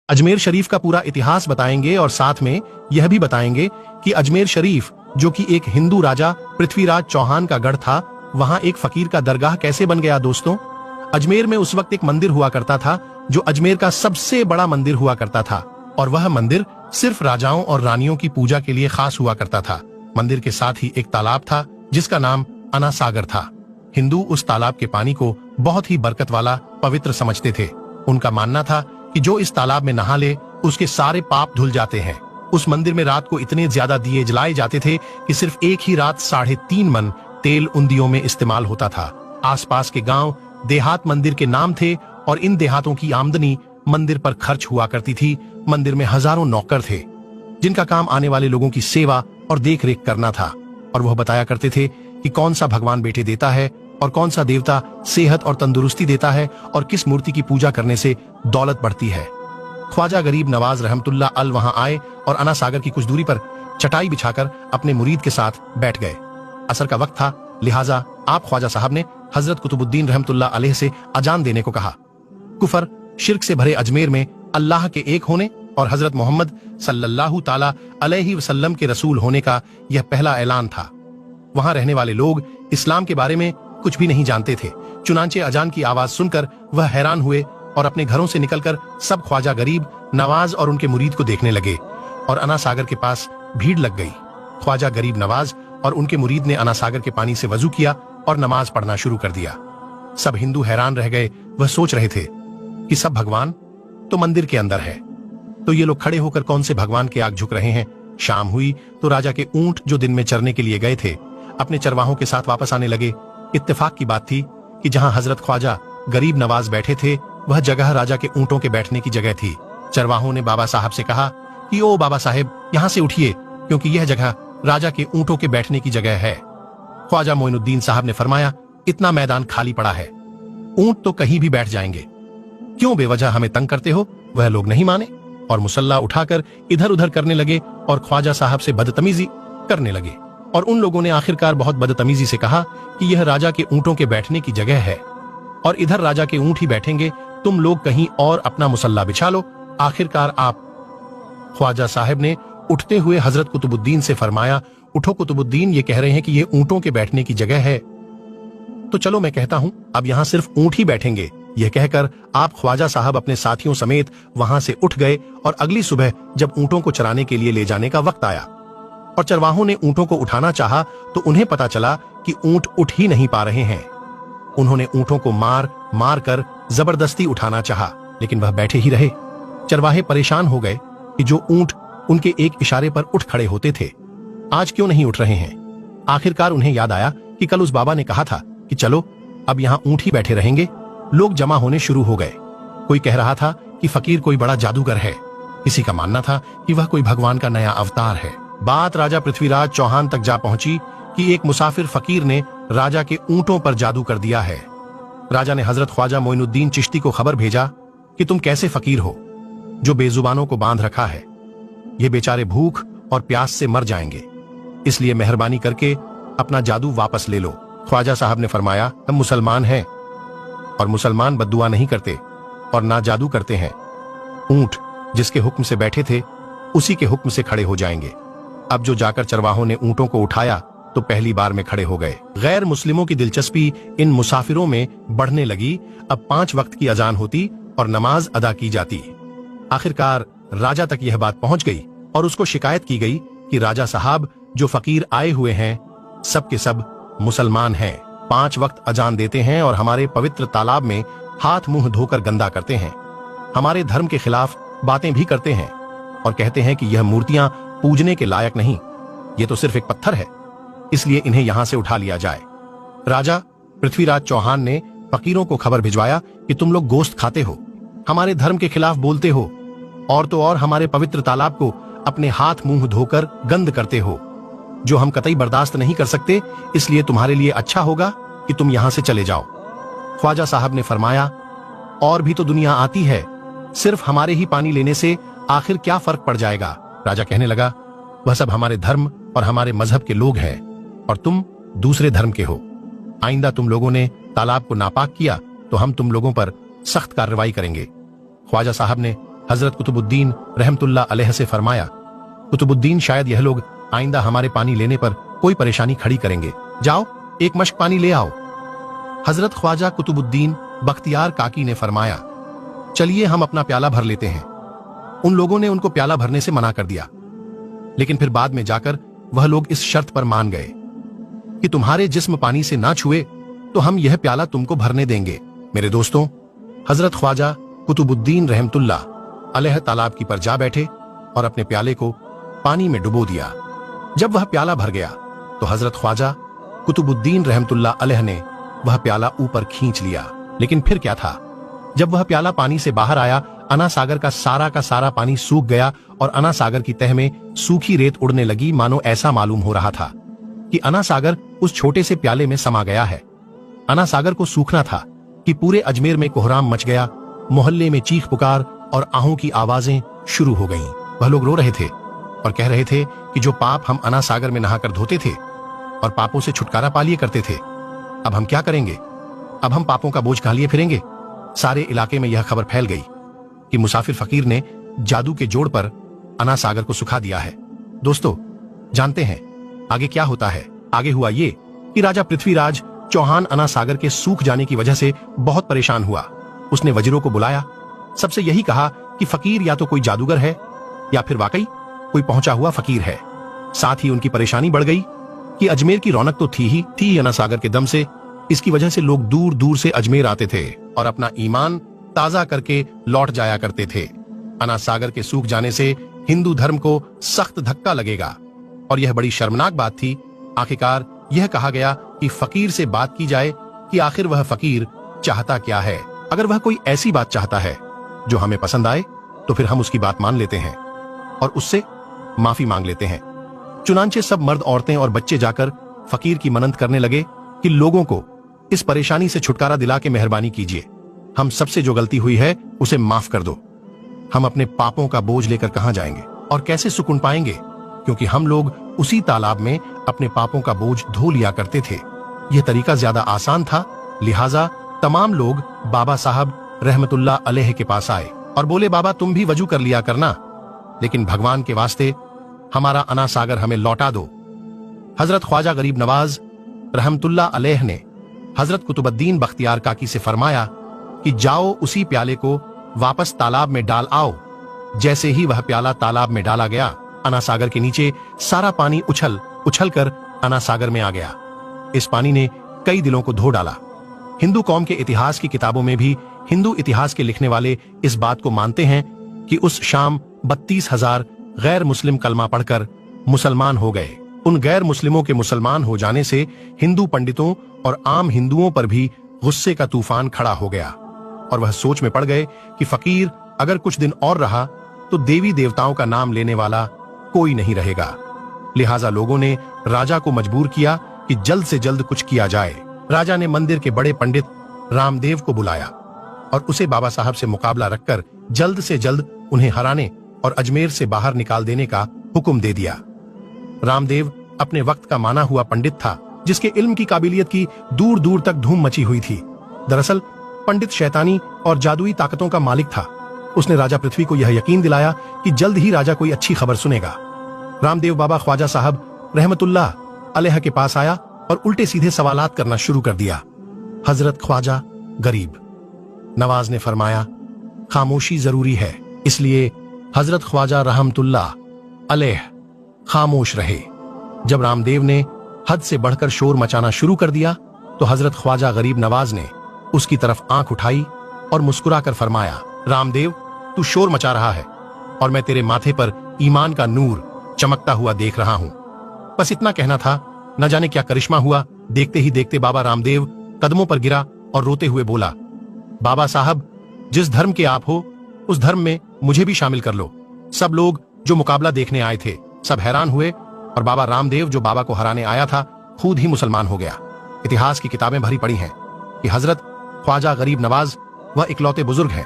अजमेर शरीफ का पूरा इतिहास बताएंगे और साथ में यह भी बताएंगे कि अजमेर शरीफ, जो कि एक हिंदू राजा पृथ्वीराज चौहान का गढ़ था, वहां एक फकीर का दरगाह कैसे बन गया। दोस्तों, अजमेर में उस वक्त एक मंदिर हुआ करता था जो अजमेर का सबसे बड़ा मंदिर हुआ करता था, और वह मंदिर सिर्फ राजाओं और रानियों की पूजा के लिए खास हुआ करता था। मंदिर के साथ ही एक तालाब था जिसका नाम अना सागर था। हिंदू उस तालाब के पानी को बहुत ही बरकत वाला, पवित्र समझते थे। उनका मानना था कि जो इस तालाब में नहा ले उसके सारे पाप धुल जाते हैं। उस मंदिर में रात को इतने ज्यादा दिए जलाए जाते थे कि सिर्फ एक ही रात 3.5 मन तेल उन दियों में इस्तेमाल होता था। आसपास के गांव देहात मंदिर के नाम थे और इन देहातों की आमदनी मंदिर पर खर्च हुआ करती थी। मंदिर में हजारों नौकर थे जिनका काम आने वाले लोगों की सेवा और देख रेख करना था, और वह बताया करते थे कि कौन सा भगवान बेटे देता है और कौन सा देवता सेहत और तंदुरुस्ती देता है और किस मूर्ति की पूजा करने से दौलत बढ़ती है। ख्वाजा गरीब नवाज रहमतुल्लाह अल वहां आए और अना सागर की कुछ दूरी पर चटाई बिछाकर अपने मुरीद के साथ बैठ गए। असर का वक्त था, लिहाजा आप ख्वाजा साहब ने हजरत कुतुबुद्दीन रहमतुल्लाह अलैह से अजान देने को कहा। कुफर शिर्क से भरे अजमेर में अल्लाह के एक होने और हजरत मोहम्मद सल्लल्लाहु ताला अलैहि वसल्लम के रसूल होने का यह पहला ऐलान था। वहां रहने वाले लोग इस्लाम के बारे में कुछ भी नहीं जानते थे। चुनांचे अजान की आवाज सुनकर वह हैरान हुए और अपने घरों से निकलकर सब ख्वाजा गरीब नवाज और उनके मुरीद को देखने लगे, और अना सागर के पास भीड़ लग गई। ख्वाजा गरीब नवाज और उनके मुरीद ने अना सागर के पानी से वजू किया और नमाज पढ़ना शुरू कर दिया। सब हिंदू हैरान रह गए। वह सोच रहे थे कि सब भगवान तो मंदिर के अंदर है, तो ये लोग खड़े होकर कौन से भगवान के आग झुक रहे हैं। शाम हुई तो राजा के ऊंट जो दिन में चरने के लिए गए थे अपने चरवाहों के साथ वापस आने लगे। इत्तेफाक की बात थी कि जहां हजरत ख्वाजा गरीब नवाज बैठे थे वह जगह राजा के ऊंटों के बैठने की जगह थी। चरवाहों ने बाबा साहब से कहा कि ओ बाबा साहेब, यहां से उठिए, क्योंकि यह जगह राजा के ऊंटों के बैठने की जगह है। ख्वाजा मोइनुद्दीन साहब ने फरमाया, इतना मैदान खाली पड़ा है, ऊंट तो कहीं भी बैठ जाएंगे, क्यों बेवजह हमें तंग करते हो। वह लोग नहीं माने और मुसल्ला उठाकर इधर उधर करने लगे और ख्वाजा साहब से बदतमीजी करने लगे, और उन लोगों ने आखिरकार बहुत बदतमीजी से कहा कि यह राजा के ऊंटों के बैठने की जगह है और इधर राजा के ऊंट ही बैठेंगे, तुम लोग कहीं और अपना मुसल्ला बिछा लो। आखिरकार आप ख्वाजा साहब ने उठते हुए हजरत कुतुबुद्दीन से फरमाया, उठो कुतुबुद्दीन, ये कह रहे हैं कि ये ऊंटों के बैठने की जगह है, तो चलो मैं कहता हूं अब यहां सिर्फ ऊंट ही बैठेंगे। यह कहकर आप ख्वाजा साहब अपने साथियों समेत वहां से उठ गए, और अगली सुबह जब ऊंटों को चराने के लिए ले जाने का वक्त आया और चरवाहों ने ऊंटों को उठाना चाहा तो उन्हें पता चला कि ऊंट उठ ही नहीं पा रहे हैं। उन्होंने ऊंटों को मार मार कर जबरदस्ती उठाना चाहा, लेकिन वह बैठे ही रहे। चरवाहे परेशान हो गए कि जो ऊंट उनके एक इशारे पर उठ खड़े होते थे आज क्यों नहीं उठ रहे हैं। आखिरकार उन्हें याद आया कि कल उस बाबा ने कहा था कि चलो अब यहाँ ऊंट ही बैठे रहेंगे। लोग जमा होने शुरू हो गए। कोई कह रहा था कि फकीर कोई बड़ा जादूगर है, किसी का मानना था कि वह कोई भगवान का नया अवतार है। बात राजा पृथ्वीराज चौहान तक जा पहुंची कि एक मुसाफिर फकीर ने राजा के ऊंटों पर जादू कर दिया है। राजा ने हजरत ख्वाजा मोइनुद्दीन चिश्ती को खबर भेजा कि तुम कैसे फकीर हो जो बेजुबानों को बांध रखा है, ये बेचारे भूख और प्यास से मर जाएंगे, इसलिए मेहरबानी करके अपना जादू वापस ले लो। ख्वाजा साहब ने फरमाया, हम मुसलमान हैं और मुसलमान बद्दुआ नहीं करते और ना जादू करते हैं। ऊंट जिसके हुक्म से बैठे थे उसी के हुक्म से खड़े हो जाएंगे। अब जो जाकर चरवाहों ने ऊंटों को उठाया तो पहली बार में खड़े हो गए। गैर मुस्लिमों की दिलचस्पी इन मुसाफिरों में बढ़ने लगी। अब 5 वक्त की अजान होती और नमाज अदा की जाती। आखिरकार राजा तक यह बात पहुंच गई और उसको शिकायत की गई कि राजा साहब, जो फकीर आए हुए हैं सब के सब मुसलमान हैं, 5 वक्त अजान देते हैं और हमारे पवित्र तालाब में हाथ मुंह धोकर गंदा करते हैं, हमारे धर्म के खिलाफ बातें भी करते हैं और कहते हैं कि यह मूर्तियां पूजने के लायक नहीं, ये तो सिर्फ एक पत्थर है, इसलिए इन्हें यहां से उठा लिया जाए। राजा पृथ्वीराज चौहान ने फकीरों को खबर भिजवाया कि तुम लोग गोश्त खाते हो, हमारे धर्म के खिलाफ बोलते हो और तो और हमारे पवित्र तालाब को अपने हाथ मुंह धोकर गंद करते हो, जो हम कतई बर्दाश्त नहीं कर सकते, इसलिए तुम्हारे लिए अच्छा होगा कि तुम यहां से चले जाओ। ख्वाजा साहब ने फरमाया, और भी तो दुनिया आती है, सिर्फ हमारे ही पानी लेने से आखिर क्या फर्क पड़ जाएगा। राजा कहने लगा, वह सब हमारे धर्म और हमारे मजहब के लोग हैं और तुम दूसरे धर्म के हो। आइंदा तुम लोगों ने तालाब को नापाक किया तो हम तुम लोगों पर सख्त कार्रवाई करेंगे। ख्वाजा साहब ने हजरत कुतुबुद्दीन रहमतुल्लाह अलैह से फरमाया, कुतुबुद्दीन शायद यह लोग आइंदा हमारे पानी लेने पर कोई परेशानी खड़ी करेंगे, जाओ एक मश्क पानी ले आओ। हजरत ख्वाजा कुतुबुद्दीन बख्तियार काकी ने फरमाया, चलिए हम अपना प्याला भर लेते हैं। उन लोगों ने उनको प्याला भरने से मना कर दिया, लेकिन फिर बाद में जाकर वह लोग इस शर्त पर मान गए कि तुम्हारे जिस्म पानी से ना छुए तो हम यह प्याला तुमको भरने देंगे। मेरे दोस्तों, हजरत ख्वाजा कुतुबुद्दीन रहमतुल्लाह अलैह तालाब की पर जा बैठे और अपने प्याले को पानी में डुबो दिया। जब वह प्याला भर गया तो हजरत ख्वाजा कुतुबुद्दीन रहमतुल्लाह अलैह ने वह प्याला ऊपर खींच लिया। लेकिन फिर क्या था, जब वह प्याला पानी से बाहर आया, अना सागर का सारा पानी सूख गया और अना सागर की तह में सूखी रेत उड़ने लगी। मानो ऐसा मालूम हो रहा था कि अना सागर उस छोटे से प्याले में समा गया है। अना सागर को सूखना था कि पूरे अजमेर में कोहराम मच गया। मोहल्ले में चीख पुकार और आहों की आवाजें शुरू हो गईं। वह लोग रो रहे थे और कह रहे थे कि जो पाप हम अना सागर में नहाकर धोते थे और पापों से छुटकारा पा लिए करते थे, अब हम क्या करेंगे? अब हम पापों का बोझ कहां लिए फिरेंगे? सारे इलाके में यह खबर फैल गई कि मुसाफिर फकीर ने जादू के जोड़ पर अना सागर को सुखा दिया है। दोस्तों, जानते हैं आगे क्या होता है? आगे हुआ ये कि राजा पृथ्वीराज चौहान अना सागर के सूख जाने की वजह से बहुत परेशान हुआ। उसने वजीरों को बुलाया, सबसे यही कहा कि फकीर या तो कोई जादूगर है या फिर वाकई कोई पहुंचा हुआ फकीर है। साथ ही उनकी परेशानी बढ़ गई कि अजमेर की रौनक तो थी अना सागर के दम से। इसकी वजह से लोग दूर दूर से अजमेर आते थे और अपना ईमान ताजा करके लौट जाया करते थे। अना सागर के सूख जाने से हिंदू धर्म को सख्त धक्का लगेगा और यह बड़ी शर्मनाक बात थी। आखिरकार यह कहा गया कि फकीर से बात की जाए कि आखिर वह फकीर चाहता क्या है। अगर वह कोई ऐसी बात चाहता है जो हमें पसंद आए तो फिर हम उसकी बात मान लेते हैं और उससे माफी मांग लेते हैं। चुनांचे सब मर्द, औरतें और बच्चे जाकर फकीर की मन्नत करने लगे कि लोगों को इस परेशानी से छुटकारा दिला के मेहरबानी कीजिए, हम सबसे जो गलती हुई है उसे माफ कर दो। हम अपने पापों का बोझ लेकर कहां जाएंगे और कैसे सुकून पाएंगे, क्योंकि हम लोग उसी तालाब में अपने पापों का बोझ धो लिया करते थे। यह तरीका ज्यादा आसान था, लिहाजा तमाम लोग बाबा साहब रहमतुल्लाह अलैह के पास आए और बोले, बाबा तुम भी वजू कर लिया करना, लेकिन भगवान के वास्ते हमारा अना सागर हमें लौटा दो। हजरत ख्वाजा गरीब नवाज रहमतुल्लाह अलैह ने हजरत कुतुबुद्दीन बख्तियार काकी से फरमाया कि जाओ उसी प्याले को वापस तालाब में डाल आओ। जैसे ही वह प्याला तालाब में डाला गया, अना सागर के नीचे सारा पानी उछल कर अना सागर में आ गया। इस पानी ने कई दिलों को धो डाला। हिंदू कौम के इतिहास की किताबों में भी हिंदू इतिहास के लिखने वाले इस बात को मानते हैं कि उस शाम 32,000 गैर मुस्लिम कलमा पढ़कर मुसलमान हो गए। उन गैर मुस्लिमों के मुसलमान हो जाने से हिंदू पंडितों और आम हिंदुओं पर भी गुस्से का तूफान खड़ा हो गया और वह सोच में पड़ गए कि फकीर अगर कुछ दिन और रहा तो देवी देवताओं का नाम लेने वाला कोई नहीं रहेगा। लिहाजा लोगों ने राजा को मजबूर किया कि जल्द से जल्द कुछ किया जाए। राजा ने मंदिर के बड़े पंडित रामदेव को बुलाया और उसे बाबा साहब से मुकाबला रखकर जल्द से जल्द उन्हें हराने और अजमेर से बाहर निकाल देने का हुक्म दे दिया। रामदेव अपने वक्त का माना हुआ पंडित था, जिसके इल्म की काबिलियत की दूर दूर तक धूम मची हुई थी। दरअसल पंडित शैतानी और जादुई ताकतों का मालिक था। उसने राजा पृथ्वी को यह यकीन दिलाया कि जल्द ही राजा कोई अच्छी खबर सुनेगा। रामदेव बाबा ख्वाजा साहब रहमतुल्लाह अलैह के पास आया और उल्टे सीधे सवालात करना शुरू कर दिया। हजरत ख्वाजा गरीब नवाज ने फरमाया, खामोशी जरूरी है, इसलिए हजरत ख्वाजा रहमतुल्लाह अलैह खामोश रहे। जब रामदेव ने हद से बढ़कर शोर मचाना शुरू कर दिया तो हजरत ख्वाजा गरीब नवाज ने उसकी तरफ आंख उठाई और मुस्कुराकर फरमाया, रामदेव तू शोर मचा रहा है और मैं तेरे माथे पर ईमान का नूर चमकता हुआ देख रहा हूं। बस इतना कहना था, न जाने क्या करिश्मा हुआ। देखते ही देखते बाबा रामदेव कदमों पर गिरा और रोते हुए बोला, बाबा साहब जिस धर्म के आप हो उस धर्म में मुझे भी शामिल कर लो। सब लोग जो मुकाबला देखने आए थे सब हैरान हुए और बाबा रामदेव जो बाबा को हराने आया था खुद ही मुसलमान हो गया। इतिहास की किताबें भरी पड़ी हैं कि हजरत ख्वाजा गरीब नवाज वह इकलौते बुजुर्ग हैं